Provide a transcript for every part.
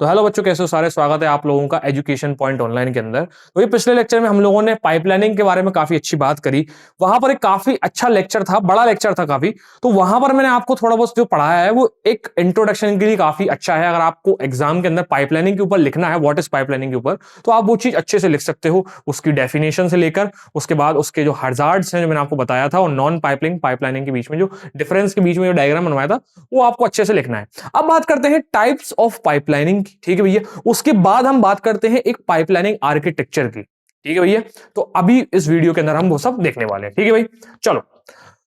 तो हेलो बच्चों, कैसे हो सारे। स्वागत है आप लोगों का एजुकेशन पॉइंट ऑनलाइन के अंदर। तो ये पिछले लेक्चर में हम लोगों ने पाइपलाइनिंग के बारे में काफी अच्छी बात करी। वहां पर एक काफी अच्छा लेक्चर था, बड़ा लेक्चर था काफी। तो वहां पर मैंने आपको थोड़ा बहुत जो पढ़ाया है वो एक इंट्रोडक्शन के लिए काफी अच्छा है। अगर आपको एग्जाम के अंदर पाइपलाइनिंग के ऊपर लिखना है, व्हाट इज पाइपलाइनिंग के ऊपर, तो आप वो चीज अच्छे से लिख सकते हो। उसकी डेफिनेशन से लेकर उसके बाद उसके जो हजार्ड्स हैं जो मैंने आपको बताया था, और नॉन पाइपलाइनिंग पाइपलाइनिंग के बीच में जो डिफरेंस के बीच में जो डायग्राम बनवाया था, वो आपको अच्छे से लिखना है। अब बात करते हैं टाइप्स ऑफ पाइपलाइनिंग की, ठीक है भैया। उसके बाद हम बात करते हैं एक पाइपलाइनिंग आर्किटेक्चर की, ठीक है भैया। तो अभी इस वीडियो के अंदर हम वो सब देखने वाले हैं, ठीक है भाई। चलो,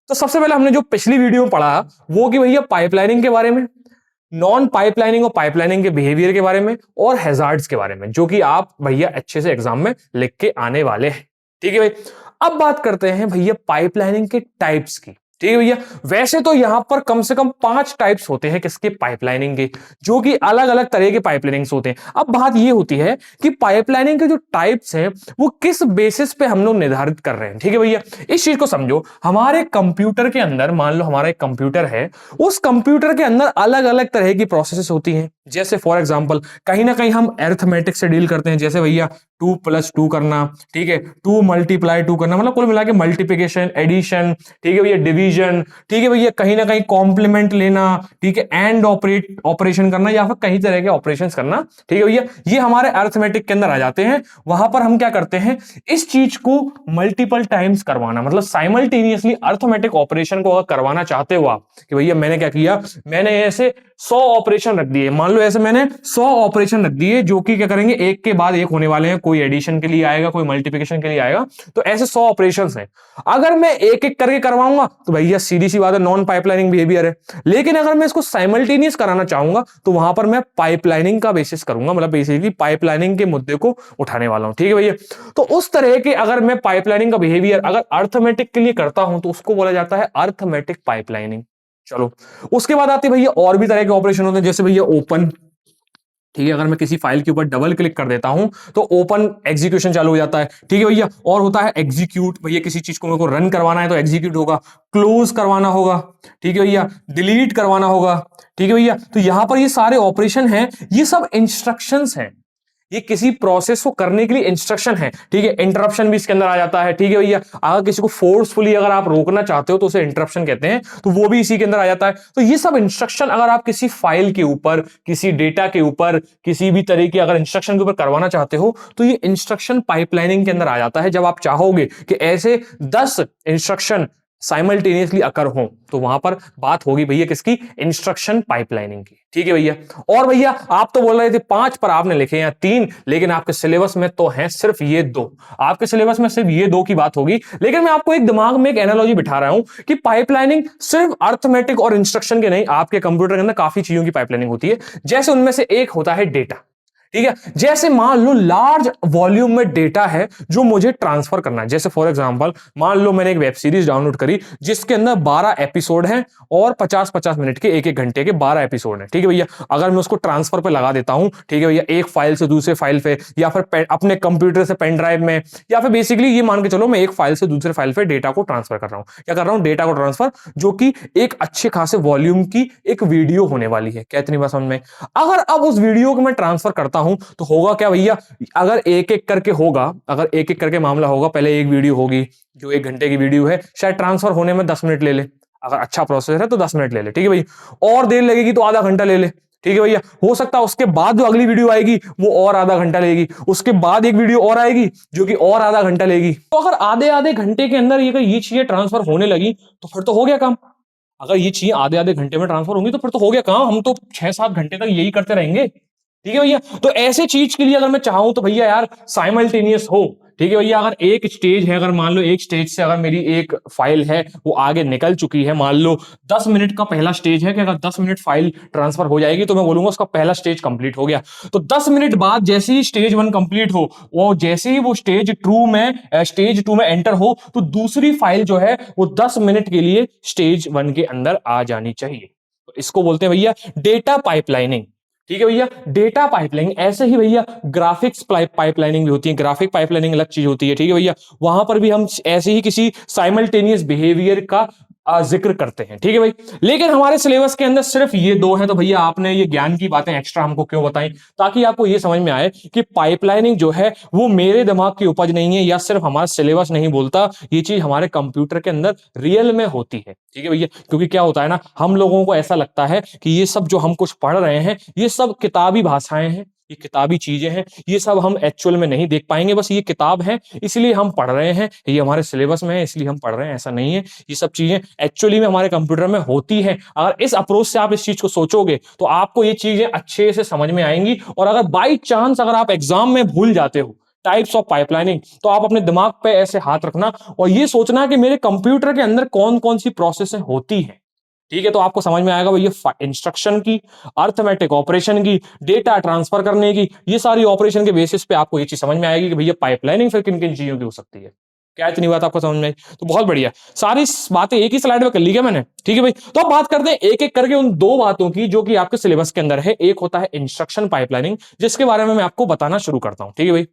तो सबसे पहले हमने जो पिछली वीडियो में पढ़ा वो कि भैया पाइपलाइनिंग के बारे में, नॉन पाइपलाइनिंग और पाइपलाइनिंग के बिहेवियर के बारे में, और हैजार्ड्स के बारे में, जो कि आप भैया अच्छे से एग्जाम में लिख के आने वाले हैं, ठीक है भाई। अब बात करते हैं भैया पाइपलाइनिंग के टाइप्स की, ठीक है भैया। वैसे तो यहां पर कम से कम 5 टाइप्स होते हैं किसके, पाइपलाइनिंग के, जो कि अलग अलग तरह के पाइपलाइनिंग्स होते हैं। अब बात ये होती है कि पाइपलाइनिंग के जो टाइप्स हैं वो किस बेसिस पे हम लोग निर्धारित कर रहे हैं, ठीक है भैया। इस चीज को समझो। हमारे कंप्यूटर के अंदर, मान लो हमारा एक कंप्यूटर है, उस कंप्यूटर के अंदर अलग अलग तरह की प्रोसेसेस होती हैं। जैसे फॉर एग्जांपल कहीं ना कहीं हम अरिथमेटिक से डील करते हैं, जैसे भैया 2 + 2 करना, ठीक है, 2 × 2 करना, मतलब कुल मिला के मल्टीप्लिकेशन, एडिशन, ठीक है भैया, डिवीजन, ठीक है भैया, कहीं ना कहीं कॉम्प्लीमेंट लेना, ठीक है, एंड ऑपरेशन करना, या फिर कई तरह के ऑपरेशंस करना, ठीक है भैया। ये हमारे अरिथमेटिक के अंदर आ जाते हैं। वहां पर हम क्या करते हैं, इस चीज को मल्टीपल टाइम्स करवाना, मतलब साइमल्टेनियसली अरिथमेटिक ऑपरेशन को अगर करवाना चाहते हो आप, कि भैया मैंने क्या किया, मैंने ऐसे 100 ऑपरेशन रख दिए, मान लो ऐसे मैंने 100 ऑपरेशन रख दिए, जो कि क्या करेंगे, एक के बाद एक होने वाले हैं। कोई एडिशन के लिए आएगा, कोई मल्टीप्लिकेशन के लिए आएगा, तो ऐसे 100 ऑपरेशंस हैं। अगर मैं एक एक करके करवाऊंगा तो भैया सीधी सी बात है, नॉन पाइपलाइनिंग बिहेवियर है। लेकिन अगर मैं इसको साइमल्टेनियस कराना चाहूंगा तो वहां पर मैं पाइपलाइनिंग का बेसिस करूंगा, मतलब बेसिकली पाइपलाइनिंग के मुद्दे को उठाने वाला हूं, ठीक है भैया। तो उस तरह के अगर मैं पाइपलाइनिंग का बिहेवियर अगर अर्थमेटिक के लिए करता हूं तो उसको बोला जाता है अर्थमेटिक पाइपलाइनिंग। चलो, उसके बाद आते भैया और भी तरह के ऑपरेशन होते हैं, जैसे भैया ओपन, ठीक है, अगर मैं किसी फाइल के ऊपर डबल क्लिक कर देता हूं तो ओपन एग्जीक्यूशन चालू हो जाता है, ठीक है भैया। और होता है एग्जीक्यूट, भैया किसी चीज को मेरे को रन करवाना है तो एग्जीक्यूट होगा, क्लोज करवाना होगा, ठीक है भैया, डिलीट करवाना होगा, ठीक है भैया। तो यहां पर ये सारे ऑपरेशन हैं, ये सब इंस्ट्रक्शंस हैं, ये किसी प्रोसेस को करने के लिए इंस्ट्रक्शन है, ठीक है। इंटरप्शन भी इसके अंदर आ जाता है, ठीक है भैया। अगर किसी को फोर्सफुली अगर आप रोकना चाहते हो तो उसे इंटरप्शन कहते हैं, तो वो भी इसी के अंदर आ जाता है। तो ये सब इंस्ट्रक्शन अगर आप किसी फाइल के ऊपर, किसी डेटा के ऊपर, किसी भी तरह की अगर इंस्ट्रक्शन के ऊपर करवाना चाहते हो तो ये इंस्ट्रक्शन पाइपलाइनिंग के अंदर आ जाता है। जब आप चाहोगे कि ऐसे 10 इंस्ट्रक्शन साइमल्टेनियसली अकर हो तो वहां पर बात होगी भैया किसकी, इंस्ट्रक्शन पाइपलाइनिंग की, ठीक है भैया। और भैया आप तो बोल रहे थे 5 पर आपने लिखे हैं 3, लेकिन आपके सिलेबस में तो हैं सिर्फ ये 2। आपके सिलेबस में सिर्फ ये 2 की बात होगी। लेकिन मैं आपको एक दिमाग में एक एनालॉजी बिठा रहा हूं कि पाइपलाइनिंग सिर्फ अर्थमेटिक और इंस्ट्रक्शन के नहीं, आपके कंप्यूटर के अंदर काफी चीजों की पाइपलाइनिंग होती है। जैसे उनमें से एक होता है डेटा, ठीक है। जैसे मान लो लार्ज वॉल्यूम में डेटा है जो मुझे ट्रांसफर करना है। जैसे फॉर एग्जांपल मान लो मैंने एक वेब सीरीज डाउनलोड करी जिसके अंदर 12 एपिसोड हैं और 50-50 मिनट के, एक एक घंटे के 12 एपिसोड हैं, ठीक है भैया। अगर मैं उसको ट्रांसफर पे लगा देता हूं, ठीक है भैया, एक फाइल से दूसरे फाइल पे, या फिर अपने कंप्यूटर से पेन ड्राइव में, या फिर बेसिकली ये मान के चलो मैं एक फाइल से दूसरे फाइल पे डेटा को ट्रांसफर कर रहा हूं। क्या कर रहा हूं, डेटा को ट्रांसफर, जो कि एक अच्छे खासे वॉल्यूम की एक वीडियो होने वाली है। क्या इतनी बात समझ में? अगर अब उस वीडियो को मैं ट्रांसफर करता हूं तो होगा क्या भैया, अगर एक एक करके होगा, अगर एक एक करके मामला होगा, पहले एक वीडियो होगी जो 1 घंटे की वीडियो है, शायद ट्रांसफर होने में 10 मिनट ले ले। अगर अच्छा प्रोसेसर है तो 10 मिनट ले ले, ठीक है भैया। और देर लगेगी तो आधा घंटा ले ले, ठीक है भैया। हो सकता है उसके बाद जो अगली वीडियो आएगी वो और आधा घंटा लेगी, उसके बाद एक वीडियो और आएगी जो कि और आधा घंटा लेगी। तो अगर आधे आधे घंटे के अंदर ये चीजें ट्रांसफर होने लगी तो फिर तो हो गया काम। अगर ये चीजें आधे आधे घंटे में ट्रांसफर होंगी तो फिर तो हो गया काम। हम तो 6-7 घंटे तक यही करते रहेंगे, ठीक है भैया। तो ऐसे चीज के लिए अगर मैं चाहूं तो भैया यार साइमल्टेनियस हो, ठीक है भैया। अगर एक स्टेज है, अगर मान लो एक स्टेज से अगर मेरी एक फाइल है वो आगे निकल चुकी है, मान लो 10 मिनट का पहला स्टेज है कि अगर 10 मिनट फाइल ट्रांसफर हो जाएगी तो मैं बोलूंगा उसका पहला स्टेज कंप्लीट हो गया। तो 10 मिनट बाद जैसे ही स्टेज 1 कंप्लीट हो, वो जैसे ही वो स्टेज 2 में एंटर हो, तो दूसरी फाइल जो है वो 10 मिनट के लिए स्टेज 1 के अंदर आ जानी चाहिए। तो इसको बोलते हैं भैया डेटा पाइपलाइनिंग, ठीक है भैया। डेटा पाइपलाइनिंग, ऐसे ही भैया ग्राफिक्स पाइपलाइनिंग भी होती है। ग्राफिक पाइपलाइनिंग अलग चीज होती है, ठीक है भैया। वहां पर भी हम ऐसे ही किसी साइमल्टेनियस बिहेवियर का जिक्र करते हैं, ठीक है भाई। लेकिन हमारे सिलेबस के अंदर सिर्फ ये दो हैं, तो भैया आपने ये ज्ञान की बातें एक्स्ट्रा हमको क्यों बताई, ताकि आपको ये समझ में आए कि पाइपलाइनिंग जो है वो मेरे दिमाग की उपज नहीं है, या सिर्फ हमारा सिलेबस नहीं बोलता, ये चीज हमारे कंप्यूटर के अंदर रियल में होती है, ठीक है भैया। क्योंकि क्या होता है ना, हम लोगों को ऐसा लगता है कि ये सब जो हम कुछ पढ़ रहे हैं ये सब किताबी भाषाएं हैं, ये किताबी चीजें हैं, ये सब हम एक्चुअल में नहीं देख पाएंगे, बस ये किताब है इसलिए हम पढ़ रहे हैं, ये हमारे सिलेबस में है इसलिए हम पढ़ रहे हैं, ऐसा नहीं है। ये सब चीजें एक्चुअली में हमारे कंप्यूटर में होती हैं। अगर इस अप्रोच से आप इस चीज को सोचोगे तो आपको ये चीजें अच्छे से समझ में आएंगी। और अगर बाई चांस अगर आप एग्जाम में भूल जाते हो टाइप्स ऑफ पाइपलाइनिंग, तो आप अपने दिमाग पे ऐसे हाथ रखना और ये सोचना कि मेरे कंप्यूटर के अंदर कौन कौन सी प्रोसेसें होती हैं, ठीक है। तो आपको समझ में आएगा भैया इंस्ट्रक्शन की, अर्थमेटिक ऑपरेशन की, डेटा ट्रांसफर करने की, ये सारी ऑपरेशन के बेसिस पे आपको ये चीज समझ में आएगी कि भैया पाइपलाइनिंग फिर किन किन चीजों की हो सकती है। क्या इतनी बात आपको समझ में आई? तो बहुत बढ़िया, सारी बातें एक ही स्लाइड में कर ली क्या मैंने, ठीक है भाई। तो अब बात करते हैं एक एक करके उन दो बातों की जो कि आपके सिलेबस के अंदर है। एक होता है इंस्ट्रक्शन पाइपलाइनिंग, जिसके बारे में मैं आपको बताना शुरू करता हूं, ठीक है भाई।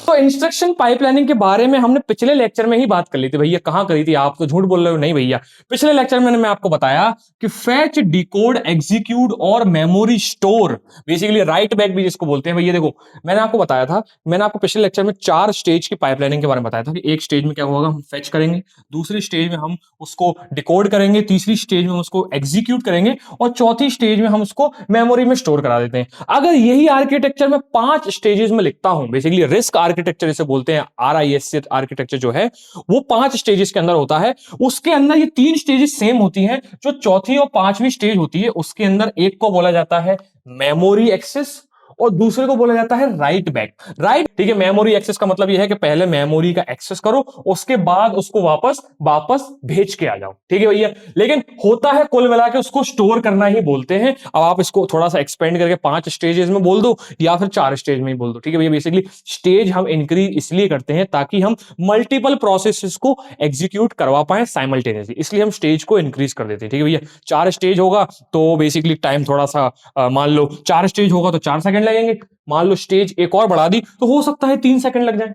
तो इंस्ट्रक्शन पाइपलाइनिंग के बारे में हमने पिछले लेक्चर में ही बात कर ली थी भैया। कहां करी थी, आप तो झूठ बोल रहे हो, नहीं भैया। पिछले लेक्चर में मैं आपको बताया कि फैच, डिकोड, एग्जीक्यूट और memory store, basically right back भी जिसको बोलते हैं भैया। देखो मैंने आपको बताया था, मैंने आपको पिछले लेक्चर में 4 स्टेज की पाइपलाइनिंग के बारे में बताया था कि एक स्टेज में क्या होगा, हम फेच करेंगे, दूसरी स्टेज में हम उसको डिकोड करेंगे, तीसरी स्टेज में उसको एग्जीक्यूट करेंगे और चौथी स्टेज में हम उसको मेमोरी में स्टोर करा देते हैं। अगर यही आर्किटेक्चर मैं 5 स्टेजेस में लिखता हूं, बेसिकली रिस्क आर्किटेक्चर जिसे बोलते हैं, RISC आर्किटेक्चर जो है वो 5 स्टेजेस के अंदर होता है। उसके अंदर ये 3 स्टेजेस सेम होती हैं, जो चौथी और पांचवी स्टेज होती है उसके अंदर एक को बोला जाता है मेमोरी एक्सेस और दूसरे को बोला जाता है राइट बैक। राइट, ठीक है। मेमोरी एक्सेस का मतलब यह है कि पहले मेमोरी का एक्सेस करो, उसके बाद उसको वापस भेज के आ जाओ, ठीक है भैया। लेकिन होता है कुल मिला के उसको स्टोर करना ही बोलते हैं। अब आप इसको थोड़ा सा एक्सपेंड करके 5 स्टेजेस में बोल दो या फिर 4 स्टेज में ही बोल दो, ठीक है भैया। बेसिकली स्टेज हम इंक्रीज इसलिए करते हैं ताकि हम मल्टीपल प्रोसेसेस को एग्जीक्यूट करवा पाए साइमल्टेनियसली, इसलिए हम स्टेज को इंक्रीज कर देते हैं, ठीक है भैया। 4 स्टेज होगा तो बेसिकली टाइम थोड़ा सा मान लो 4 स्टेज होगा तो 4 सेकंड लगेंगे, मान लो स्टेज एक और बढ़ा दी तो हो सकता है 3 सेकंड लग जाए,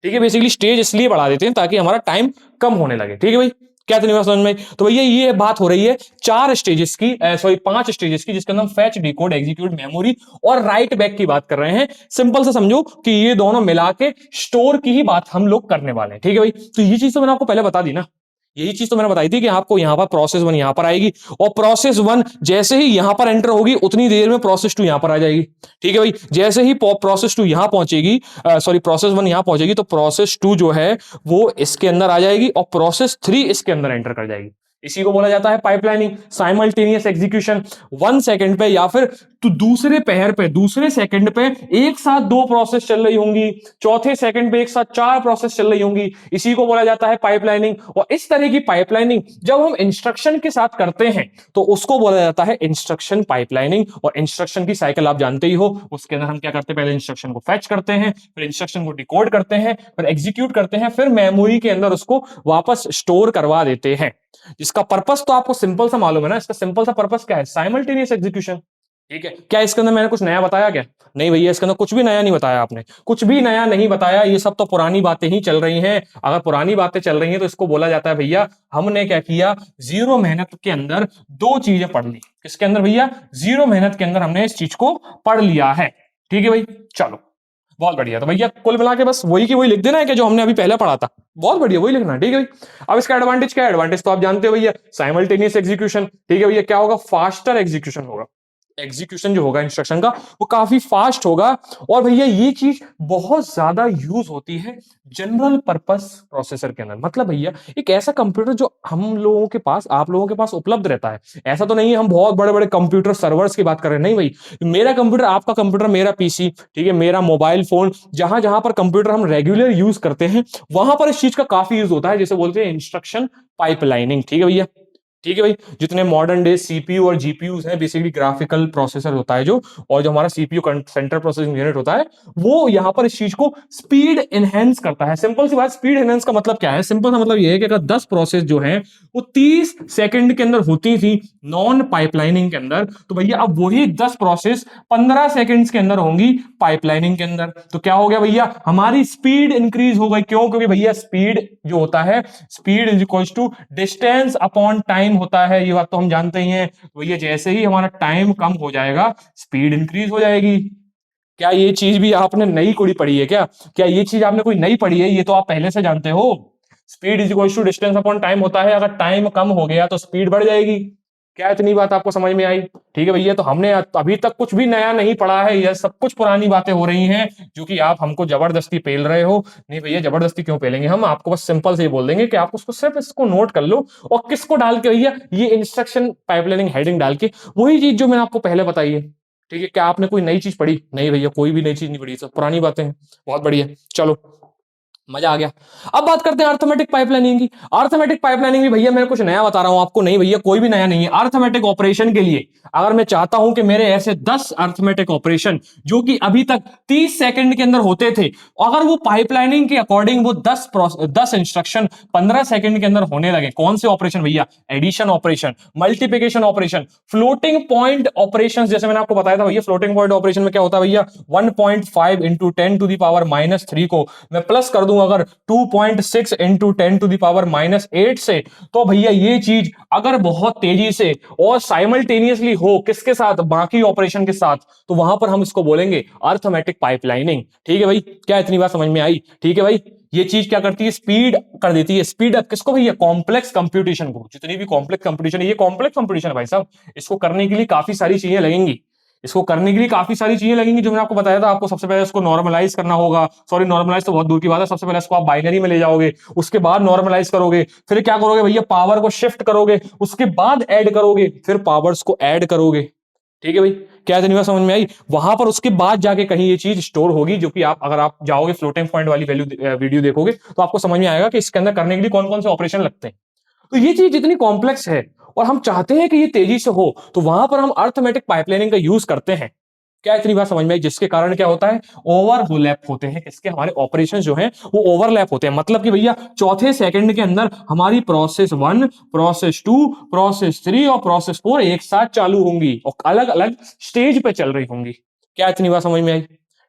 ठीक है। बेसिकली स्टेज इसलिए बढ़ा देते हैं ताकि हमारा टाइम कम होने लगे, ठीक है भाई। क्या तो नहीं समझ में? तो भैया ये बात हो रही है 4 स्टेजेस की, सॉरी 5 स्टेजेस की, जिसके अंदर फैच, डिकोड, एग्जीक्यूट, मेमोरी और राइट बैक की बात कर रहे हैं। सिंपल से समझो कि ये दोनों मिला के स्टोर की ही बात हम लोग करने वाले हैं, ठीक है भाई। तो ये चीज तो मैंने आपको पहले बता दी ना, यही चीज तो मैंने बताई थी कि आपको यहां पर प्रोसेस 1 यहां पर आएगी और प्रोसेस 1 जैसे ही यहां पर एंटर होगी उतनी देर में प्रोसेस 2 यहां पर आ जाएगी, ठीक है भाई। जैसे ही प्रोसेस 2 यहां पहुंचेगी, सॉरी प्रोसेस 1 यहां पहुंचेगी तो प्रोसेस 2 जो है वो इसके अंदर आ जाएगी और प्रोसेस 3 इसके अंदर एंटर कर जाएगी। इसी को बोला जाता है पाइपलाइनिंग, साइमल्टेनियस एग्जीक्यूशन। 1 सेकंड पे या फिर तो दूसरे पहर पे, दूसरे सेकंड पे एक साथ 2 प्रोसेस चल रही होंगी, चौथे सेकंड पे एक साथ 4 प्रोसेस चल रही होंगी, इसी को बोला जाता है पाइपलाइनिंग। और इस तरह की पाइपलाइनिंग जब हम इंस्ट्रक्शन के साथ करते हैं तो उसको बोला जाता है इंस्ट्रक्शन पाइपलाइनिंग। और इंस्ट्रक्शन की साइकिल आप जानते ही हो, उसके अंदर हम क्या करते हैं, पहले इंस्ट्रक्शन को फेच करते हैं, फिर इंस्ट्रक्शन को डिकोड करते हैं, फिर एग्जीक्यूट करते हैं, फिर मेमोरी के अंदर उसको वापस स्टोर करवा देते हैं। जिसका पर्पस तो आपको सिंपल सा मालूम है ना, इसका सिंपल सा पर्पस क्या है, साइमल्टेनियस एग्जीक्यूशन, ठीक है। क्या इसके अंदर मैंने कुछ नया बताया क्या? नहीं भैया, इसके अंदर कुछ भी नया नहीं बताया, आपने कुछ भी नया नहीं बताया, ये सब तो पुरानी बातें ही चल रही हैं। अगर पुरानी बातें चल रही हैं तो इसको बोला जाता है भैया, हमने क्या किया, 0 मेहनत के अंदर 2 चीजें पढ़ ली। किसके अंदर भैया? 0 मेहनत के अंदर हमने इस चीज को पढ़ लिया है, ठीक है भाई। चलो बहुत बढ़िया। तो भैया कुल मिला के बस वही की वही लिख देना है कि जो हमने अभी पहले पढ़ा था, बहुत बढ़िया वही लिखना है, ठीक है भाई। अब इसका एडवांटेज क्या है? एडवांटेज तो आप जानते हो भैया, साइमल्टेनियस एग्जीक्यूशन, ठीक है भैया। क्या होगा? फास्टर एग्जीक्यूशन होगा, एग्जीक्यूशन जो होगा इंस्ट्रक्शन का वो काफी फास्ट होगा। और भैया ये चीज बहुत ज्यादा यूज होती है जनरल पर्पस प्रोसेसर के अंदर। मतलब भैया एक ऐसा कंप्यूटर जो हम लोगों के पास, आप लोगों के पास उपलब्ध रहता है। ऐसा तो नहीं है हम बहुत बड़े बड़े कंप्यूटर सर्वर्स की बात कर रहे हैं, नहीं भाई। मेरा कंप्यूटर, आपका कंप्यूटर, मेरा पीसी, ठीक है, मेरा मोबाइल फोन, जहां जहां पर कंप्यूटर हम रेगुलर यूज करते हैं वहां पर इस चीज का काफी यूज होता है, जिसे बोलते हैं इंस्ट्रक्शन पाइपलाइनिंग, ठीक है भैया। ठीक है भाई, जितने मॉडर्न डे सीपीयू और जीपीयू हैं, बेसिकली ग्राफिकल प्रोसेसर होता है जो, और जो हमारा सीपीयू सेंट्रल प्रोसेसिंग यूनिट होता है, वो यहां पर इस चीज को स्पीड एनहेंस करता है। सिंपल सी बात, स्पीड एनहेंस का मतलब क्या है? सिंपल सा मतलब ये है कि अगर 10 प्रोसेस जो है वो 30 सेकंड के अंदर होती थी नॉन पाइपलाइनिंग के अंदर, तो भैया अब वही 10 प्रोसेस 15 सेकंड्स के अंदर होंगी पाइपलाइनिंग के अंदर। तो क्या हो गया भैया, हमारी स्पीड इंक्रीज हो गई। क्यों? क्योंकि भैया स्पीड जो होता है, speed is equal to distance upon time होता है, ये बात तो हम जानते ही हैं। तो ये जैसे ही हमारा टाइम कम हो जाएगा, स्पीड इंक्रीज हो जाएगी। क्या ये चीज भी आपने नई कोई पढ़ी है क्या? क्या ये चीज आपने कोई नई पढ़ी है? ये तो आप पहले से जानते हो। Speed is equal to distance upon time होता है, अगर टाइम कम हो गया तो स्पीड बढ़ जाएगी। क्या इतनी बात आपको समझ में आई? ठीक है भैया, तो हमने अभी तक कुछ भी नया नहीं पढ़ा है, यह सब कुछ पुरानी बातें हो रही हैं जो कि आप हमको जबरदस्ती पेल रहे हो। नहीं भैया, जबरदस्ती क्यों पेलेंगे? हम आपको बस सिंपल से ही बोल देंगे कि आप उसको सिर्फ इसको नोट कर लो, और किसको डाल के भैया, ये इंस्ट्रक्शन पाइपलाइनिंग हेडिंग डाल के, वही चीज जो मैंने आपको पहले बताई है। ठीक है, क्या आपने कोई नई चीज पढ़ी? नहीं भैया, कोई भी नई चीज नहीं पढ़ी, सब पुरानी बातें हैं। बहुत बढ़िया, चलो मजा आ गया। अब बात करते हैं अर्थमेटिक पाइपलाइनिंग की। अर्थमेटिक पाइपलाइनिंग भी भैया मैं कुछ नया बता रहा हूं आपको, नहीं भैया कोई भी नया नहीं है। अर्थमेटिक ऑपरेशन के लिए अगर मैं चाहता हूं कि मेरे ऐसे 10 अर्थमेटिक ऑपरेशन जो कि अभी तक 30 सेकंड के अंदर होते थे, अगर वो पाइपलाइनिंग के अकॉर्डिंग वो 10 इंस्ट्रक्शन 15 सेकंड के अंदर होने लगे, कौन से ऑपरेशन भैया? Addition operation, multiplication operation, floating point operation. जैसे मैंने आपको बताया था भैया, फ्लोटिंग पॉइंट ऑपरेशन में क्या होता है भैया, 1.5 इंटू 10⁻³ को मैं प्लस कर दूं अगर 2.6 इंटू 10⁻⁻8 से, तो भैया ये चीज अगर बहुत तेजी से और साइमल्टेनियसली हो, किसके साथ? बाकी ऑपरेशन के साथ, तो वहां पर हम इसको बोलेंगे अर्थमेटिक पाइपलाइनिंग। ठीक है भाई, क्या इतनी बात समझ में आई? ठीक है भाई, ये चीज क्या करती है? स्पीड कर देती है। स्पीड अप किसको भैया? कॉम्प्लेक्स कंप्यूटेशन को। जितनी भी कॉम्प्लेक्स कंप्यूटेशन है, ये कॉम्प्लेक्स कंप्यूटेशन है भाई साहब, इसको करने के लिए काफी सारी चीजें लगेंगी। इसको करने के लिए काफी सारी चीजें लगेंगी, जो मैंने आपको बताया था। आपको सबसे पहले इसको नॉर्मलाइज करना होगा, सॉरी नॉर्मलाइज तो बहुत दूर की बात है, सबसे पहले इसको आप बाइनरी में ले जाओगे, उसके बाद नॉर्मलाइज करोगे, फिर क्या करोगे भैया, पावर को शिफ्ट करोगे, उसके बाद ऐड करोगे, फिर पावर्स को ऐड करोगे। ठीक है भाई, क्या इतनी बात समझ में आई? वहां पर उसके बाद जाके कहीं ये चीज स्टोर होगी, जो कि आप अगर आप जाओगे फ्लोटिंग पॉइंट वाली वैल्यू वीडियो देखोगे, तो आपको समझ में आएगा कि इसके अंदर करने के लिए कौन कौन से ऑपरेशन लगते हैं। तो ये चीज जितनी कॉम्प्लेक्स है और हम चाहते हैं कि ये तेजी से हो, तो वहां पर हम अर्थमेटिक पाइपलाइनिंग का यूज करते हैं। क्या इतनी बात समझ में आई? जिसके कारण क्या होता है, ओवरलैप होते हैं, किसके? हमारे ऑपरेशंस जो हैं वो ओवरलैप होते हैं। मतलब कि भैया चौथे सेकंड के अंदर हमारी प्रोसेस 1, प्रोसेस 2, प्रोसेस 3 और प्रोसेस 4 एक साथ चालू होंगी और अलग अलग स्टेज पे चल रही होंगी। क्या इतनी बात समझ में आई?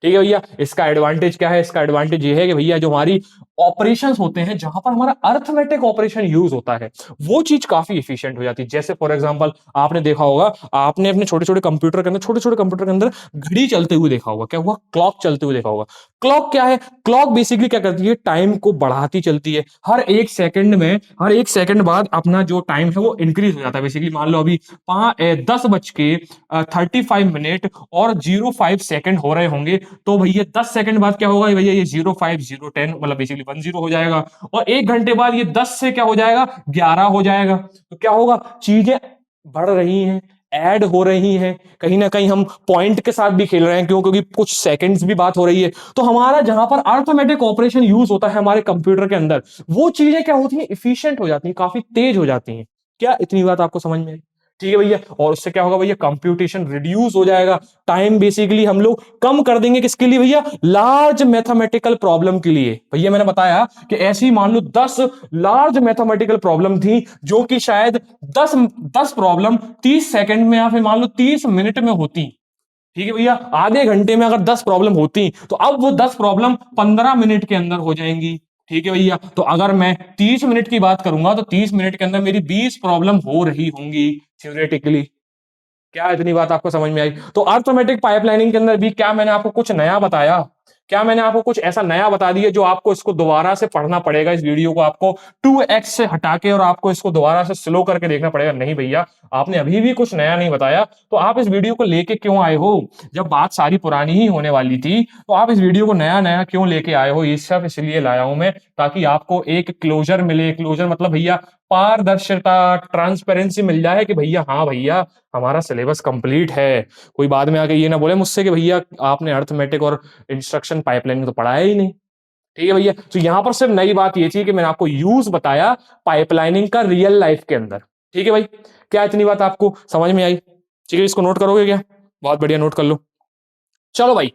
ठीक है भैया, इसका एडवांटेज क्या है? इसका एडवांटेज ये है कि भैया जो हमारी ऑपरेशंस होते हैं, जहां पर हमारा अर्थमेटिक ऑपरेशन यूज होता है, वो चीज काफी एफिशिएंट हो जाती है। जैसे फॉर एग्जांपल आपने देखा होगा, आपने अपने छोटे छोटे कंप्यूटर के अंदर, छोटे छोटे कंप्यूटर के अंदर घड़ी चलते हुए देखा होगा। क्या हुआ? क्लॉक चलते हुए देखा होगा। क्लॉक क्या है? क्लॉक बेसिकली क्या करती है, टाइम को बढ़ाती चलती है। हर एक सेकंड में, हर एक सेकंड बाद अपना जो टाइम है वो इंक्रीज हो जाता है। बेसिकली मान लो अभी 10:35 और 05 सेकंड हो रहे होंगे, तो भैया 10 सेकंड बाद क्या होगा भैया, ये 05 010 मतलब बेसिकली 10 हो जाएगा। और 1 घंटे बाद ये 10 से क्या हो जाएगा, 11 हो जाएगा। तो क्या होगा, चीजें बढ़ रही हैं, ऐड हो रही हैं, कहीं ना कहीं हम पॉइंट के साथ भी खेल रहे हैं। क्यों? क्योंकि कुछ सेकंड्स भी बात हो रही है। तो हमारा जहां पर अर्थमेटिक ऑपरेशन यूज होता है हमारे कंप्यूटर के अंदर, वो चीजें क्या होती हैं, इफिशियंट हो जाती हैं, काफी तेज हो जाती हैं। क्या इतनी बात आपको समझ में आई? ठीक है भैया, और उससे क्या होगा भैया, कंप्यूटेशन रिड्यूस हो जाएगा। टाइम बेसिकली हम लोग कम कर देंगे, किसके लिए भैया? लार्ज मैथमेटिकल प्रॉब्लम के लिए। भैया मैंने बताया कि ऐसी मान लो 10 लार्ज मैथमेटिकल प्रॉब्लम थी, जो कि शायद 10 प्रॉब्लम 30 सेकंड में या फिर मान लो 30 मिनट में होती। ठीक है भैया, आधे घंटे में अगर 10 प्रॉब्लम होती, तो अब वो 10 प्रॉब्लम 15 मिनट के अंदर हो जाएंगी। ठीक है भैया, तो अगर मैं 30 मिनट की बात करूंगा, तो 30 मिनट के अंदर मेरी 20 प्रॉब्लम हो रही होंगी थ्योरेटिकली। क्या इतनी बात आपको समझ में आई? तो अर्थमेटिक पाइपलाइनिंग के अंदर भी क्या मैंने आपको कुछ नया बताया? क्या मैंने आपको कुछ ऐसा नया बता दिया जो आपको इसको दोबारा से पढ़ना पड़ेगा? इस वीडियो को आपको 2x से हटा के और आपको इसको दोबारा से स्लो करके देखना पड़ेगा? नहीं भैया, आपने अभी भी कुछ नया नहीं बताया। तो आप इस वीडियो को लेके क्यों आए हो? जब बात सारी पुरानी ही होने वाली थी, तो आप इस वीडियो को नया नया क्यों लेके आए हो? ये सब इसलिए लाया हूं मैं, ताकि आपको एक क्लोजर मिले। क्लोजर मतलब भैया पारदर्शिता, ट्रांसपेरेंसी मिल जाए कि भैया हाँ भैया, हमारा सिलेबस कंप्लीट है। कोई बाद में आके ये ना बोले मुझसे कि भैया आपने अर्थमेटिक और इंस्ट्रक्शन पाइपलाइन तो पढ़ाया ही नहीं। ठीक है भैया, तो यहां पर सिर्फ नई बात ये थी कि मैंने आपको यूज बताया पाइपलाइनिंग का रियल लाइफ के अंदर। ठीक है भाई, क्या इतनी बात आपको समझ में आई? ठीक है, इसको नोट करोगे क्या? बहुत बढ़िया, नोट कर लो। चलो भाई,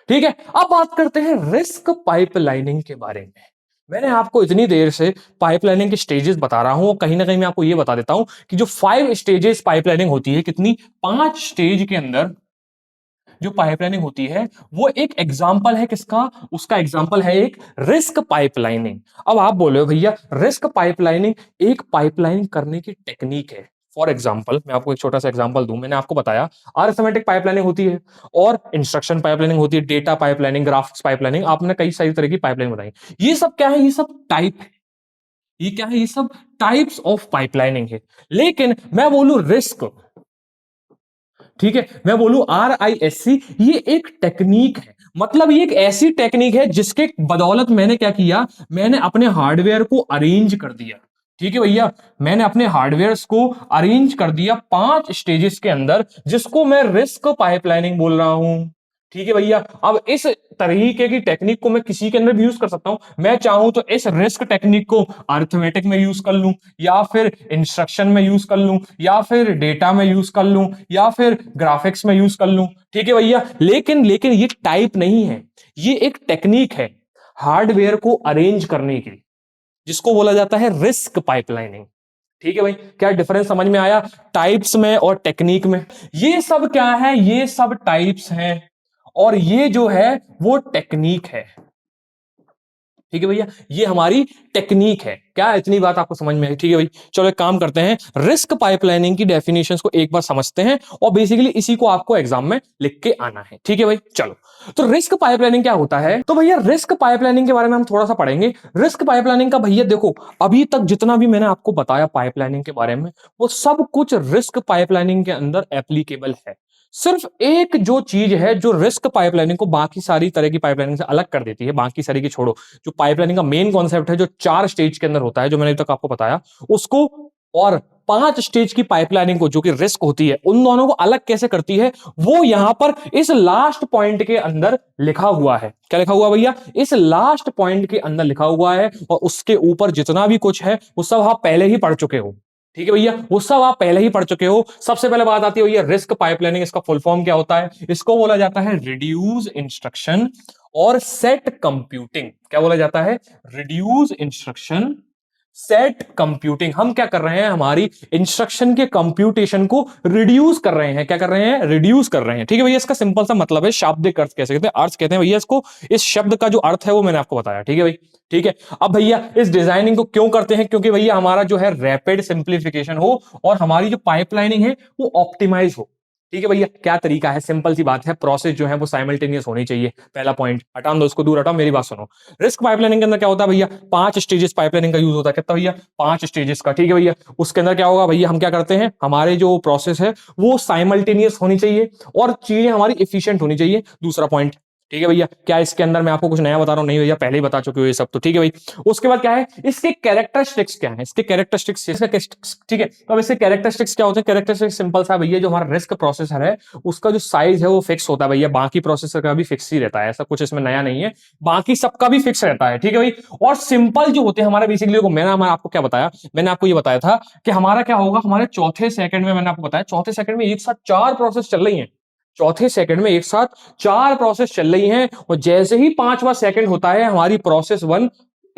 ठीक है, अब बात करते हैं रिस्क पाइपलाइनिंग के बारे में। मैंने आपको इतनी देर से पाइपलाइनिंग के स्टेजेस बता रहा हूं, और कहीं ना कहीं मैं आपको यह बता देता हूं कि जो 5 स्टेजेस पाइपलाइनिंग होती है, कितनी, 5 स्टेज के अंदर जो पाइपलाइनिंग होती है, वो एक एग्जाम्पल है किसका? उसका एग्जाम्पल है एक रिस्क पाइपलाइनिंग। अब आप बोले हो भैया रिस्क पाइपलाइनिंग एक पाइपलाइन करने की टेक्निक है। फॉर एग्जाम्पल मैं आपको एक छोटा सा एग्जाम्पल दूं, मैंने आपको बताया अरिथमेटिक पाइपलाइनिंग होती है और इंस्ट्रक्शन पाइपलाइनिंग होती है, डेटा पाइपलाइनिंग, ग्राफिक्स पाइपलाइनिंग, आपने कई सारी तरह की पाइपलाइन बताई। ये सब क्या है? ये सब टाइप है। ये क्या है? ये सब टाइप्स ऑफ पाइपलाइनिंग है। लेकिन मैं बोलूं रिस्क, ठीक है, मैं बोलूं RISC, ये एक टेक्निक है। मतलब ये एक ऐसी टेक्निक है जिसके बदौलत मैंने क्या किया, मैंने अपने हार्डवेयर को अरेंज कर दिया। ठीक है भैया, मैंने अपने हार्डवेयर को अरेंज कर दिया 5 स्टेजेस के अंदर, जिसको मैं रिस्क पाइपलाइनिंग बोल रहा हूं। ठीक है भैया, अब इस तरीके की टेक्निक को मैं किसी के अंदर भी यूज कर सकता हूं। मैं चाहूं तो इस रिस्क टेक्निक को अरिथमेटिक में यूज कर लूं, या फिर इंस्ट्रक्शन में यूज कर लूं, या फिर डेटा में यूज कर लूं, या फिर ग्राफिक्स में यूज कर लूं। ठीक है भैया, लेकिन लेकिन ये टाइप नहीं है, ये एक टेक्निक है हार्डवेयर को अरेंज करने की, जिसको बोला जाता है रिस्क पाइपलाइनिंग। ठीक है भाई, क्या डिफरेंस समझ में आया टाइप्स में और टेक्निक में? ये सब क्या है? ये सब टाइप्स हैं, और ये जो है वो टेक्निक है। ठीक है भैया, ये हमारी टेक्निक है। क्या इतनी बात आपको समझ में आई? ठीक है भाई, चलो एक काम करते हैं, रिस्क पाइपलाइनिंग की डेफिनेशंस को एक बार समझते हैं, और बेसिकली इसी को आपको एग्जाम में लिख के आना है। ठीक है भाई, चलो। तो रिस्क पाइपलाइनिंग क्या होता है? तो भैया रिस्क पाइपलाइनिंग के बारे में हम थोड़ा सा पढ़ेंगे। रिस्क पाइपलाइनिंग का भैया देखो, अभी तक जितना भी मैंने आपको बताया पाइपलाइनिंग के बारे में, वो सब कुछ रिस्क पाइपलाइनिंग के अंदर एप्लीकेबल है। सिर्फ एक जो चीज है जो रिस्क पाइपलाइनिंग को बाकी सारी तरह की पाइपलाइनिंग से अलग कर देती है, बाकी सारी की छोड़ो, जो पाइपलाइनिंग का मेन कॉन्सेप्ट है, जो 4 स्टेज के अंदर होता है, जो मैंने अभी तक आपको बताया उसको, और 5 स्टेज की पाइपलाइनिंग को जो कि रिस्क होती है, उन दोनों को अलग कैसे करती है, वो यहां पर इस लास्ट पॉइंट के अंदर लिखा हुआ है। क्या लिखा हुआ भैया? इस लास्ट पॉइंट के अंदर लिखा हुआ है, और उसके ऊपर जितना भी कुछ है वो सब आप पहले ही पढ़ चुके हो। ठीक है भैया, वो सब आप पहले ही पढ़ चुके हो। सबसे पहले बात आती है भैया रिस्क पाइपलाइनिंग, इसका फुल फॉर्म क्या होता है? इसको बोला जाता है रिड्यूस इंस्ट्रक्शन और सेट कंप्यूटिंग। क्या बोला जाता है? Reduce instruction, set computing. हम क्या कर रहे हैं? हमारी इंस्ट्रक्शन के कंप्यूटेशन को रिड्यूस कर रहे हैं। क्या कर रहे हैं? रिड्यूस कर रहे हैं। ठीक है भैया, इसका सिंपल सा मतलब है, शाब्दिक अर्थ कैसे कहते हैं, अर्थ कहते हैं भैया इसको। इस शब्द का जो अर्थ है वो मैंने आपको बताया। ठीक है भाई, ठीक है। अब भैया इस डिजाइनिंग को क्यों करते हैं? क्योंकि भैया हमारा जो है रैपिड सिंप्लीफिकेशन हो, और हमारी जो पाइपलाइनिंग है वो ऑप्टिमाइज हो। ठीक है भैया, क्या तरीका है? सिंपल सी बात है, प्रोसेस जो है वो साइमल्टेनियस होनी चाहिए। पहला पॉइंट हटा दो, उसको दूर हटाओ, मेरी बात सुनो। रिस्क पाइपलाइनिंग के अंदर क्या होता है भैया? 5 स्टेजेस पाइपलाइनिंग का यूज होता है। कितना भैया? 5 स्टेजेस का। ठीक है भैया, उसके अंदर क्या होगा भैया, हम क्या करते हैं, हमारे जो प्रोसेस है वो साइमल्टेनियस होनी चाहिए, और चीजें हमारी एफिशिएंट होनी चाहिए। दूसरा पॉइंट। ठीक है भैया, क्या इसके अंदर मैं आपको कुछ नया बता रहा हूं? नहीं भैया, पहले ही बता चुके हो ये सब तो। ठीक है भाई, उसके बाद क्या है, इसके कैरेक्टरिस्टिक्स क्या है? इसके कैरेक्टरिस्टिक्स, ठीक है। तो अब इसके कैरेक्टरिस्टिक्स क्या होते हैं? कैरेक्टरिस्टिक्स सिंपल सा भैया, जो हमारा रिस्क प्रोसेसर है उसका जो साइज है वो फिक्स होता है भैया, बाकी प्रोसेसर का भी फिक्स ही रहता है, ऐसा कुछ इसमें नया नहीं है, बाकी सबका भी फिक्स रहता है। ठीक है भाई, और सिंपल जो होते हैं हमारे, बेसिकली मैंने आपको क्या बताया, मैंने आपको ये बताया था कि हमारा क्या होगा, हमारे चौथे सेकंड में, मैंने आपको बताया चौथे सेकंड में एक साथ 4 प्रोसेस चल रही हैं। चौथे सेकंड में एक साथ 4 प्रोसेस चल रही हैं, और जैसे ही 5वां सेकंड होता है, हमारी प्रोसेस 1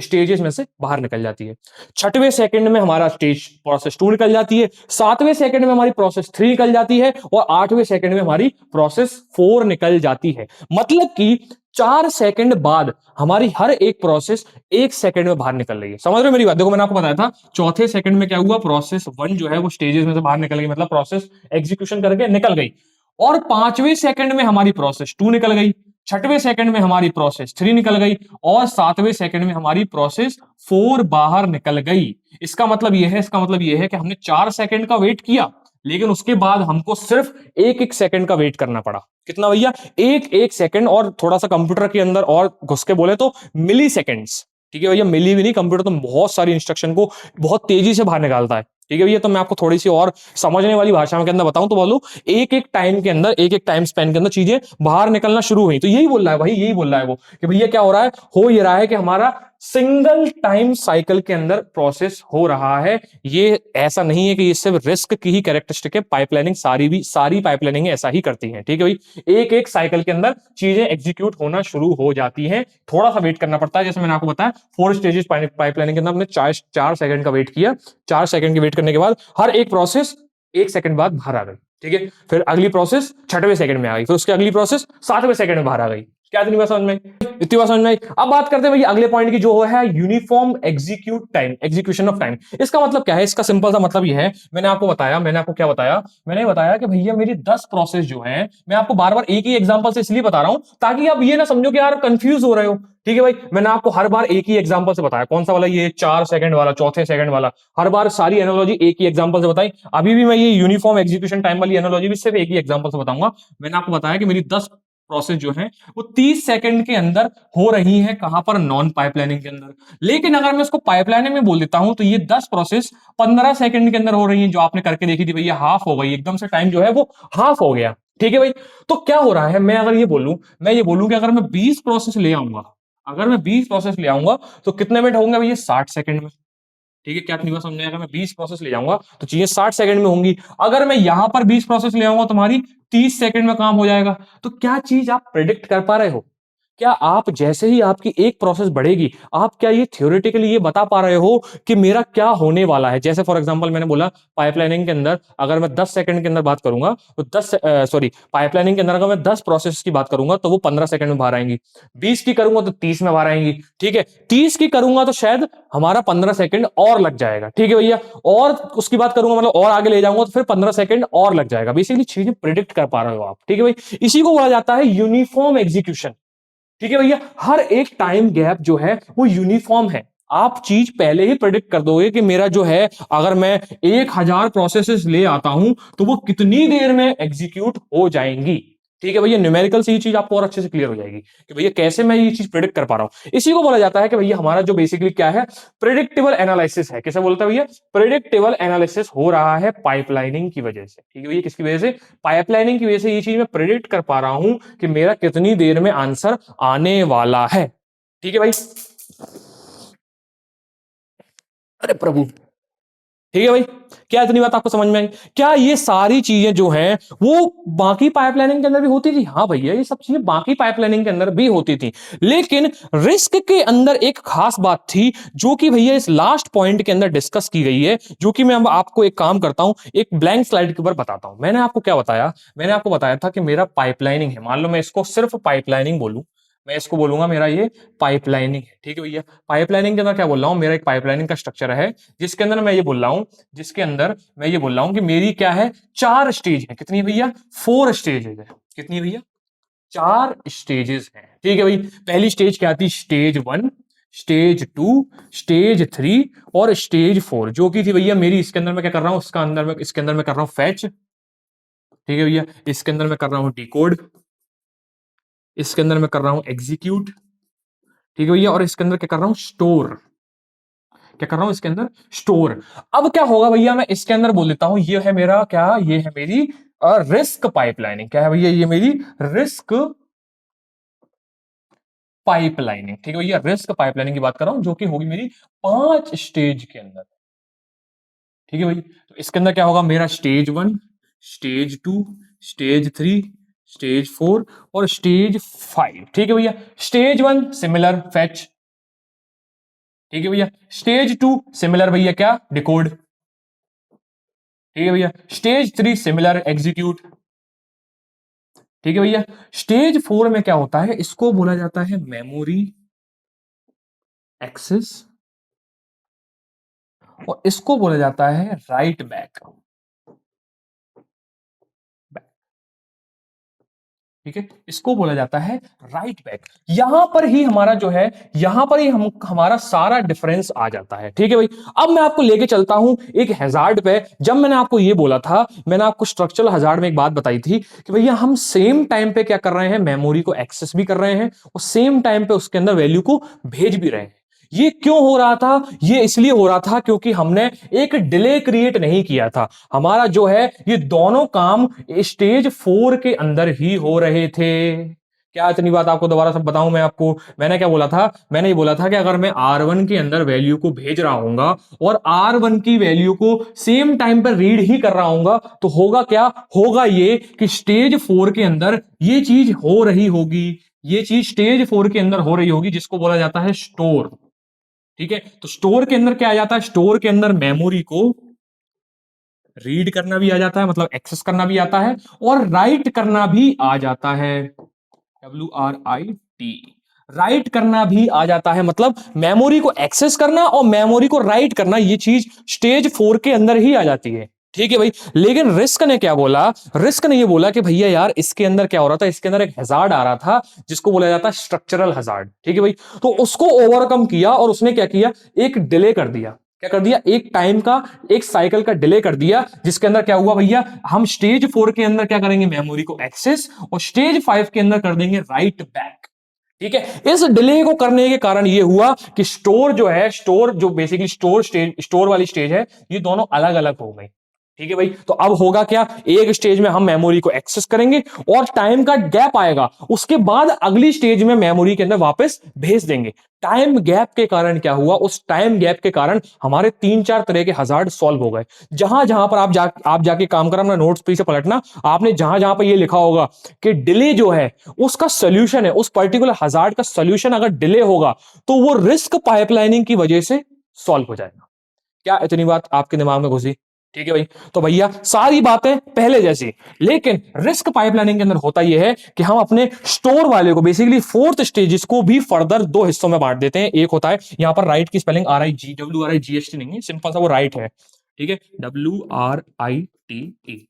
स्टेजेस में से बाहर निकल जाती है। छठवें सेकंड में हमारा स्टेज प्रोसेस 2 निकल जाती है। 7वें सेकंड में हमारी प्रोसेस 3 निकल जाती है, और 8वें सेकंड में हमारी प्रोसेस 4 निकल जाती है। मतलब कि 4 सेकंड बाद हमारी हर एक प्रोसेस 1 सेकंड में बाहर निकल रही है। समझ रहे हो मेरी बात? देखो मैंने आपको बताया था, चौथे सेकंड में क्या हुआ, प्रोसेस 1 जो है वो स्टेजेस में से बाहर निकल गई, मतलब प्रोसेस एग्जीक्यूशन करके निकल गई। और 5वें सेकंड में हमारी प्रोसेस 2 निकल गई, छठवें सेकंड में हमारी प्रोसेस 3 निकल गई, और 7वें सेकंड में हमारी प्रोसेस 4 बाहर निकल गई। इसका मतलब यह है कि हमने 4 सेकंड का वेट किया, लेकिन उसके बाद हमको सिर्फ 1-1 सेकंड का वेट करना पड़ा। कितना भैया? 1-1 सेकंड, और थोड़ा सा कंप्यूटर के अंदर और घुस के बोले तो मिली सेकेंड्स। ठीक है भैया, मिली भी नहीं, कंप्यूटर तो बहुत सारी इंस्ट्रक्शन को बहुत तेजी से बाहर निकालता है। ठीक है भैया, तो मैं आपको थोड़ी सी और समझने वाली भाषा में के अंदर बताऊं तो बोलूं, एक-एक टाइम के अंदर, एक-एक टाइम स्पेन के अंदर चीजें बाहर निकलना शुरू हुई। तो यही बोल रहा है भाई, यही बोल रहा है वो, कि भैया क्या हो रहा है, हो ये रहा है कि हमारा सिंगल टाइम साइकिल के अंदर प्रोसेस हो रहा है। ये ऐसा नहीं है कि ये सिर्फ रिस्क की ही कैरेक्टरिस्टिक है, पाइपलाइनिंग सारी पाइपलाइनिंग ऐसा ही करती हैं, ठीक है भाई। एक एक साइकिल के अंदर चीजें एग्जीक्यूट होना शुरू हो जाती हैं, थोड़ा सा वेट करना पड़ता है। जैसे मैंने आपको बताया 4 स्टेजेस पाइपलाइनिंग के अंदर हमने 4 सेकंड का वेट किया, 4 सेकंड के वेट करने के बाद हर एक प्रोसेस 1 सेकंड बाद बाहर आ गई, ठीक है। फिर अगली प्रोसेस 6वें सेकंड में आ गई, फिर उसकी अगली प्रोसेस 7वें सेकंड में बाहर आ गई। क्या इतनी बात समझ में आई? इतनी बात समझ में आई। अब बात करते हैं भाई अगले पॉइंट की, जो है यूनिफॉर्म एग्जीक्यूशन ऑफ टाइम। इसका मतलब क्या है? इसका सिंपल सा मतलब ये है, मैंने आपको क्या बताया, मैंने बताया कि भैया मेरी 10 प्रोसेस जो है, मैं आपको बार बार एक ही एग्जांपल से इसलिए बता रहा हूं ताकि आप ये ना समझो कि यार कंफ्यूज हो रहे हो, ठीक है भाई। मैंने आपको हर बार एक ही एग्जांपल से बताया, कौन सा वाला, ये 4 सेकंड वाला, चौथे सेकंड वाला, हर बार सारी एनालॉजी एक ही एग्जांपल से बताई। अभी भी मैं ये यूनिफॉर्म एग्जीक्यूशन टाइम वाली एनालॉजी भी सिर्फ एक ही एग्जांपल से बताऊंगा। मैंने आपको बताया कि मेरी 10 प्रोसेस जो है वो 30 सेकंड के अंदर हो रही है, कहां पर? नॉन पाइपलाइनिंग के अंदर। लेकिन अगर मैं उसको पाइपलाइनिंग में बोल देता हूं तो ये 10 प्रोसेस 15 सेकंड के अंदर हो रही है, जो आपने करके देखी थी भैया, हाफ हो गई, एकदम से टाइम जो है वो हाफ हो गया, ठीक है भाई। तो क्या हो रहा है, मैं अगर ये बोलूं कि अगर मैं 20 प्रोसेस ले आऊंगा, तो कितने मिनट होंगे भैया? 60 सेकंड में, ठीक है। क्या इतनी बात समझ में? अगर मैं 20 प्रोसेस ले जाऊंगा तो चीजें 60 सेकंड में होंगी। अगर मैं यहां पर 20 प्रोसेस ले आऊंगा, तुम्हारी 30 सेकंड में काम हो जाएगा। तो क्या चीज आप प्रिडिक्ट कर पा रहे हो? क्या आप जैसे ही आपकी एक प्रोसेस बढ़ेगी, आप क्या ये थ्योरेटिकली ये बता पा रहे हो कि मेरा क्या होने वाला है? जैसे फॉर एग्जांपल मैंने बोला, पाइपलाइनिंग के अंदर अगर मैं 10 सेकंड के अंदर बात करूंगा तो पाइपलाइनिंग के अंदर अगर मैं 10 प्रोसेस की बात करूंगा तो वो 15 सेकंड में बाहर आएंगी। 20 की करूंगा तो 30 में बाहर आएंगी, ठीक है। 30 की करूंगा तो शायद हमारा 15 सेकंड और लग जाएगा, ठीक है भैया। और उसकी बात करूंगा, मतलब और आगे ले जाऊंगा तो फिर 15 सेकंड और लग जाएगा। बेसिकली चीजें प्रिडिक्ट कर पा रहे हो आप, ठीक है भाई। इसी को बोला जाता है यूनिफॉर्म एग्जीक्यूशन, ठीक है भैया। हर एक टाइम गैप जो है वो यूनिफॉर्म है। आप चीज पहले ही प्रेडिक्ट कर दोगे कि मेरा जो है, अगर मैं 1000 प्रोसेसेस ले आता हूं तो वो कितनी देर में एग्जीक्यूट हो जाएंगी, ठीक है भैया। न्यूमेरिकल से ये चीज आपको और अच्छे से क्लियर हो जाएगी कि भैया कैसे मैं ये चीज प्रेडिक्ट कर पा रहा हूं। इसी को बोला जाता है कि भैया हमारा जो बेसिकली क्या है, प्रेडिक्टेबल एनालिसिस है। कैसे बोलता है भैया? प्रेडिक्टेबल एनालिसिस हो रहा है पाइपलाइनिंग की वजह से, ठीक है भैया। किसकी वजह से? पाइपलाइनिंग की वजह से ये चीज मैं प्रेडिक्ट कर पा रहा हूं कि मेरा कितनी देर में आंसर आने वाला है, ठीक है भाई। अरे प्रभु, ठीक है भाई। क्या इतनी बात आपको समझ में आई? क्या ये सारी चीजें जो हैं वो बाकी पाइपलाइनिंग के अंदर भी होती थी? हाँ भैया, ये सब चीजें बाकी पाइपलाइनिंग के अंदर भी होती थी। लेकिन रिस्क के अंदर एक खास बात थी, जो कि भैया इस लास्ट पॉइंट के अंदर डिस्कस की गई है, जो कि मैं अब आपको एक काम करता हूं, एक ब्लैंक स्लाइड के ऊपर बताता हूं। मैंने आपको क्या बताया? मैंने आपको बताया था कि मेरा पाइपलाइनिंग है, मान लो मैं इसको सिर्फ पाइपलाइनिंग बोलूं, मैं इसको बोलूंगा मेरा ये पाइपलाइनिंग है, ठीक है भैया। पाइपलाइनिंग के अंदर क्या बोल रहा हूं? मेरा एक पाइपलाइनिंग का स्ट्रक्चर है, जिसके अंदर मैं ये बोल रहा हूं कि मेरी क्या है, 4 स्टेज है। कितनी है भैया? 4 स्टेजेस है। कितनी है भैया? 4 स्टेजेस हैं, ठीक है भाई। पहली स्टेज क्या थी? स्टेज 1, स्टेज 2, स्टेज 3 और स्टेज 4, जो कि थी भैया मेरी, इसके अंदर मैं क्या कर रहा हूं, इसके अंदर मैं कर रहा हूं फैच, ठीक है भैया। इसके अंदर मैं कर रहा हूं डिकोड, इसके अंदर मैं कर रहा हूं एग्जीक्यूट, ठीक है भैया। और इसके अंदर क्या कर रहा हूं? स्टोर। क्या कर रहा हूं इसके अंदर? स्टोर। अब क्या होगा भैया, मैं इसके अंदर बोल देता हूं, ये है मेरा क्या, ये है मेरी रिस्क पाइपलाइनिंग। क्या है भैया? ये मेरी रिस्क पाइपलाइनिंग, ठीक है भैया। रिस्क पाइपलाइनिंग की बात कर रहा हूं, जो कि होगी मेरी 5 स्टेज के अंदर, ठीक है भाई। तो इसके अंदर क्या होगा? मेरा स्टेज 1, स्टेज 2, स्टेज 3, स्टेज 4 और स्टेज 5, ठीक है भैया। स्टेज 1 सिमिलर फैच, ठीक है भैया। स्टेज 2 सिमिलर भैया क्या, डिकोड, ठीक है भैया। स्टेज 3 सिमिलर एग्जीक्यूट, ठीक है भैया। स्टेज 4 में क्या होता है, इसको बोला जाता है मेमोरी एक्सेस, और इसको बोला जाता है राइट बैक, ठीक है। इसको बोला जाता है राइट बैक। यहां पर ही हमारा जो है, यहां पर ही हमारा सारा डिफरेंस आ जाता है, ठीक है भाई। अब मैं आपको लेके चलता हूं एक हैजार्ड पे। जब मैंने आपको ये बोला था, मैंने आपको स्ट्रक्चरल हैजार्ड में एक बात बताई थी कि भैया हम सेम टाइम पे क्या कर रहे हैं, मेमोरी को एक्सेस भी कर रहे हैं और सेम टाइम पे उसके अंदर वैल्यू को भेज भी रहे हैं। ये क्यों हो रहा था? ये इसलिए हो रहा था क्योंकि हमने एक डिले क्रिएट नहीं किया था। हमारा जो है ये दोनों काम स्टेज 4 के अंदर ही हो रहे थे। क्या इतनी बात आपको दोबारा सब बताऊं मैं आपको? मैंने क्या बोला था? मैंने ये बोला था कि अगर मैं R1 के अंदर वैल्यू को भेज रहा हूंगा और R1 की वैल्यू को सेम टाइम पर रीड ही कर रहा हूंगा, तो होगा क्या? होगा ये कि स्टेज 4 के अंदर ये चीज हो रही होगी, ये चीज स्टेज 4 के अंदर हो रही होगी, जिसको बोला जाता है स्टोर। ठीक है, तो स्टोर के अंदर क्या आ जाता है? स्टोर के अंदर मेमोरी को रीड करना भी आ जाता है, मतलब एक्सेस करना भी आता है, और राइट करना भी आ जाता है। WRIT, राइट करना भी आ जाता है, मतलब मेमोरी को एक्सेस करना और मेमोरी को राइट करना, ये चीज स्टेज 4 के अंदर ही आ जाती है। ठीक है भाई, लेकिन रिस्क ने क्या बोला? रिस्क ने ये बोला कि भैया यार, इसके अंदर क्या हो रहा था? इसके अंदर एक हजार्ड आ रहा था जिसको बोला जाता है स्ट्रक्चरल हजार्ड। ठीक है भाई, तो उसको ओवरकम किया और उसने क्या किया? एक डिले कर दिया। क्या कर दिया? एक टाइम का, एक साइकिल का डिले कर दिया, जिसके अंदर क्या हुआ भैया? हम स्टेज 4 के अंदर क्या करेंगे? मेमोरी को एक्सेस, और स्टेज 5 के अंदर कर देंगे राइट बैक। ठीक है, इस डिले को करने के कारण यह हुआ कि स्टोर जो है, स्टोर जो बेसिकली स्टोर स्टेज, स्टोर वाली स्टेज है, ये दोनों अलग अलग हो गई। ठीक है भाई, तो अब होगा क्या? एक स्टेज में हम मेमोरी को एक्सेस करेंगे और टाइम का गैप आएगा, उसके बाद अगली स्टेज में मेमोरी के अंदर वापस भेज देंगे। टाइम गैप के कारण क्या हुआ? उस टाइम गैप के कारण हमारे 3-4 तरह के हजार्ड सॉल्व हो गए। जहां जहां पर आप जाके काम करा, अपना नोट्स पे से पलटना, आपने जहां जहां पर ये लिखा होगा कि डिले जो है उसका सोल्यूशन है, उस पर्टिकुलर हजार्ड का सोल्यूशन अगर डिले होगा, तो वो रिस्क पाइपलाइनिंग की वजह से सॉल्व हो जाएगा। क्या इतनी बात आपके दिमाग में घुसी? ठीक है भाई, तो भैया सारी बातें पहले जैसी, लेकिन रिस्क पाइपलाइनिंग के अंदर होता यह है कि हम अपने स्टोर वाले को, बेसिकली फोर्थ स्टेजेस को भी फर्दर दो हिस्सों में बांट देते हैं। एक होता है, यहां पर राइट की स्पेलिंग RIGWRIGST नहीं है, सिंपल सा वो राइट है। ठीक है, WRITE,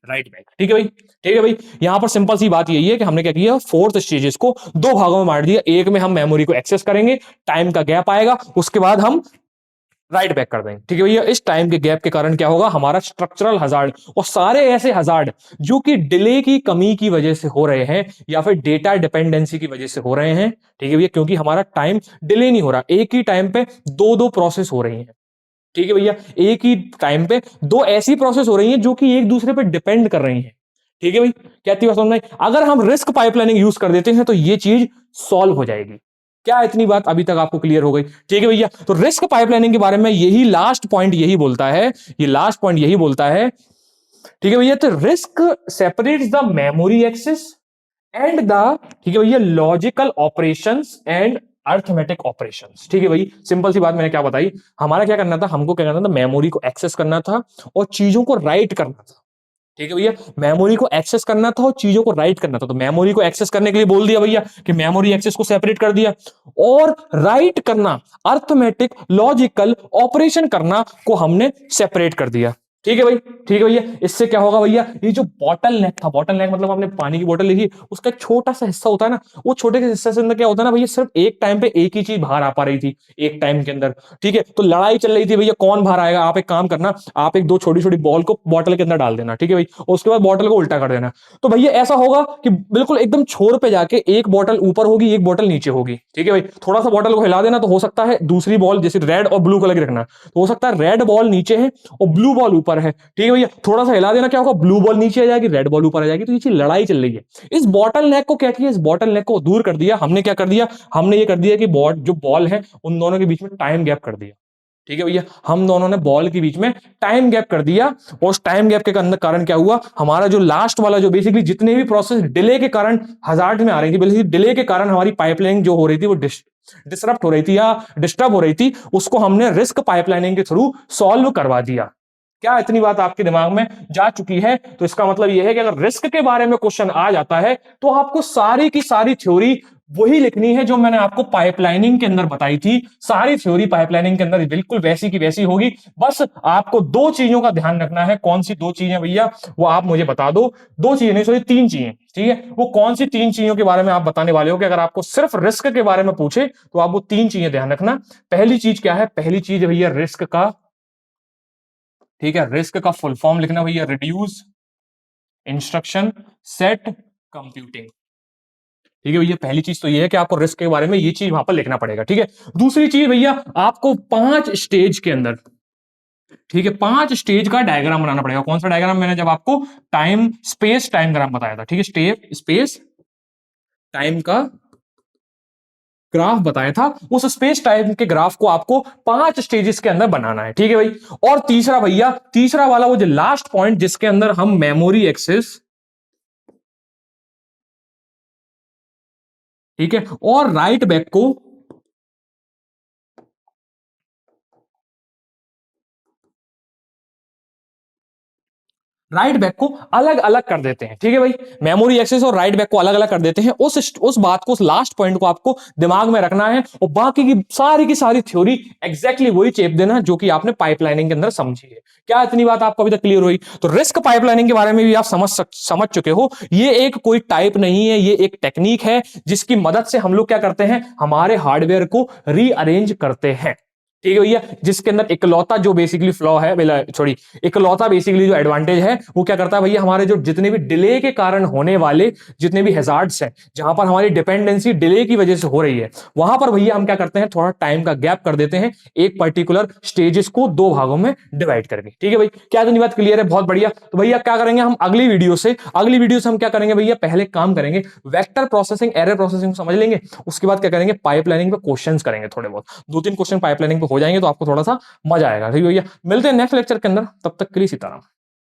राइट बैक। ठीक है भाई, ठीक है भाई, यहां पर सिंपल सी बात यही है कि हमने क्या किया? फोर्थ स्टेजेस को दो भागों में बांट दिया। एक में हम मेमोरी को एक्सेस करेंगे, टाइम का गैप आएगा, उसके बाद हम राइट बैक कर देंगे। ठीक है भैया, इस टाइम के गैप के कारण क्या होगा? हमारा स्ट्रक्चरल हजार्ड और सारे ऐसे हजार्ड जो कि डिले की कमी की वजह से हो रहे हैं या फिर डेटा डिपेंडेंसी की वजह से हो रहे हैं। ठीक है भैया, क्योंकि हमारा टाइम डिले नहीं हो रहा, एक ही टाइम पे दो दो प्रोसेस हो रही हैं। ठीक है भैया, एक ही टाइम पे दो ऐसी प्रोसेस हो रही हैं जो कि एक दूसरे पे डिपेंड कर रही हैं। ठीक है भाई, क्या इतनी बात समझ में आई? अगर हम रिस्क पाइपलाइनिंग यूज कर देते हैं तो ये चीज सॉल्व हो जाएगी। क्या इतनी बात अभी तक आपको क्लियर हो गई? ठीक है भैया, तो रिस्क पाइपलाइनिंग के बारे में यही लास्ट पॉइंट यही बोलता है, ये लास्ट पॉइंट यही बोलता है। ठीक है भैया, तो RISC separates the memory access and the, ठीक है भैया, logical operations and arithmetic operations. ठीक है भाई, सिंपल सी बात मैंने क्या बताई? हमारा क्या करना था? हमको क्या करना था? मेमोरी को एक्सेस करना था और चीजों को राइट करना था। ठीक है भैया, मेमोरी को एक्सेस करना था और चीजों को राइट करना था। तो मेमोरी को एक्सेस करने के लिए बोल दिया भैया कि मेमोरी एक्सेस को सेपरेट कर दिया, और राइट करना, अर्थमेटिक लॉजिकल ऑपरेशन करना को हमने सेपरेट कर दिया। ठीक है भाई, ठीक है भैया, इससे क्या होगा भैया? ये जो बॉटल नेक था, बॉटल नेक मतलब आपने पानी की बोतल लिखी, उसका एक छोटा सा हिस्सा होता है ना, वो छोटे से हिस्से से अंदर क्या होता है ना भैया? सिर्फ एक टाइम पे एक ही चीज बाहर आ पा रही थी एक टाइम के अंदर। ठीक है, तो लड़ाई चल रही थी भैया, कौन बाहर आएगा? आप एक काम करना, आप एक दो छोटी छोटी बॉल को बॉटल के अंदर डाल देना। ठीक है भाई, और उसके बाद बॉटल को उल्टा कर देना। तो भैया ऐसा होगा कि बिल्कुल एकदम छोर पे जाके एक बॉटल ऊपर होगी, एक बॉटल नीचे होगी। ठीक है भाई, थोड़ा सा बॉटल को हिला देना, तो हो सकता है दूसरी बॉल, जैसे रेड और ब्लू कलर की रखना, तो हो सकता है रेड बॉल नीचे है और ब्लू बॉल ऊपर है। ठीक है भैया, थोड़ा सा हिला देना, क्या होगा? ब्लू बॉल नीचे आ जाएगी, रेड बॉल ऊपर आ जाएगी। तो ये चीज लड़ाई चल रही है। इस बॉटल नेक को क्या किया? इस बॉटल नेक को दूर कर दिया हमने। क्या कर दिया? हमने ये कर दिया कि जो बॉल है उन दोनों के बीच में टाइम गैप कर दिया। ठीक है भैया, हम दोनों ने बॉल के बीच में टाइम गैप कर दिया, और उस टाइम गैप के कारण क्या हुआ? हमारा जो लास्ट वाला, जो बेसिकली जितने भी प्रोसेस डिले के कारण हजार्ड में आ रही थी, बेसिकली डिले के कारण हमारी पाइपलाइनिंग जो हो रही थी वो डिस्टर्ब हो रही थी या डिस्टर्ब हो रही थी, उसको हमने रिस्क पाइपलाइनिंग के थ्रू सॉल्व करवा दिया। क्या इतनी बात आपके दिमाग में जा चुकी है? तो इसका मतलब यह है कि अगर रिस्क के बारे में क्वेश्चन आ जाता है तो आपको सारी की सारी थ्योरी वही लिखनी है जो मैंने आपको पाइपलाइनिंग के अंदर बताई थी। सारी थ्योरी पाइपलाइनिंग के अंदर बिल्कुल वैसी की वैसी होगी। बस आपको दो चीजों का ध्यान रखना है। कौन सी दो चीजें भैया? वो आप मुझे बता दो। दो चीजें नहीं, सॉरी, तीन चीजें। ठीक है, वो कौन सी तीन चीजों के बारे में आप बताने वाले हो कि अगर आपको सिर्फ रिस्क के बारे में पूछे तो आप वो तीन चीजें ध्यान रखना। पहली चीज क्या है? पहली चीज भैया रिस्क का, ठीक है, रिस्क का फुल फॉर्म लिखना भैया, रिड्यूस इंस्ट्रक्शन सेट कंप्यूटिंग। ठीक है भैया, पहली चीज तो ये है कि आपको रिस्क के बारे में ये चीज वहां पर लिखना पड़ेगा। ठीक है, दूसरी चीज भैया, आपको 5 स्टेज के अंदर, ठीक है, 5 स्टेज का डायग्राम बनाना पड़ेगा। कौन सा डायग्राम? मैंने जब आपको टाइम स्पेस डायग्राम बताया था। ठीक है, स्टेप स्पेस टाइम का ग्राफ बताया था, उस स्पेस टाइम के ग्राफ को आपको 5 स्टेजेस के अंदर बनाना है, ठीक है भाई। और तीसरा भैया, तीसरा वाला वो जो लास्ट पॉइंट जिसके अंदर हम मेमोरी एक्सेस, ठीक है, और राइट बैक को राइट बैक को अलग अलग कर देते हैं, ठीक है भाई। मेमोरी एक्सेस और राइट बैक को अलग अलग कर देते हैं। उस बात को, उस लास्ट पॉइंट को आपको दिमाग में रखना है, और बाकी की सारी थ्योरी एग्जैक्टली वही चेप देना जो कि आपने पाइपलाइनिंग के अंदर समझी है। क्या इतनी बात आपको अभी तक क्लियर हुई? तो रिस्क पाइपलाइनिंग के बारे में भी आप समझ चुके हो। ये एक कोई टाइप नहीं है, ये एक टेक्निक है जिसकी मदद से हम लोग क्या करते हैं, हमारे हार्डवेयर को रीअरेंज करते हैं, ठीक है भैया। जिसके अंदर इकलौता जो बेसिकली फ्लॉ है, सॉरी, इकलौता बेसिकली जो एडवांटेज है वो क्या करता है भैया, हमारे जो जितने भी डिले के कारण होने वाले जितने भी हैजार्ड्स हैं, जहां पर हमारी डिपेंडेंसी डिले की वजह से हो रही है, वहां पर भैया हम क्या करते हैं, थोड़ा टाइम का गैप कर देते हैं, एक पर्टिकुलर स्टेजेस को 2 भागों में डिवाइड करके, ठीक है भाई। क्या इतनी बात क्लियर है? बहुत बढ़िया। तो भैया क्या करेंगे हम अगली वीडियो से हम क्या करेंगे भैया, पहले काम करेंगे वेक्टर प्रोसेसिंग, एरर प्रोसेसिंग समझ लेंगे। उसके बाद क्या करेंगे, पाइपलाइनिंग पे क्वेश्चंस करेंगे, थोड़े बहुत 2-3 क्वेश्चन पाइपलाइनिंग पे हो जाएंगे, तो आपको थोड़ा सा मजा आएगा, ठीक है भैया। मिलते हैं नेक्स्ट लेक्चर के अंदर, तब तक के लिए सीताराम।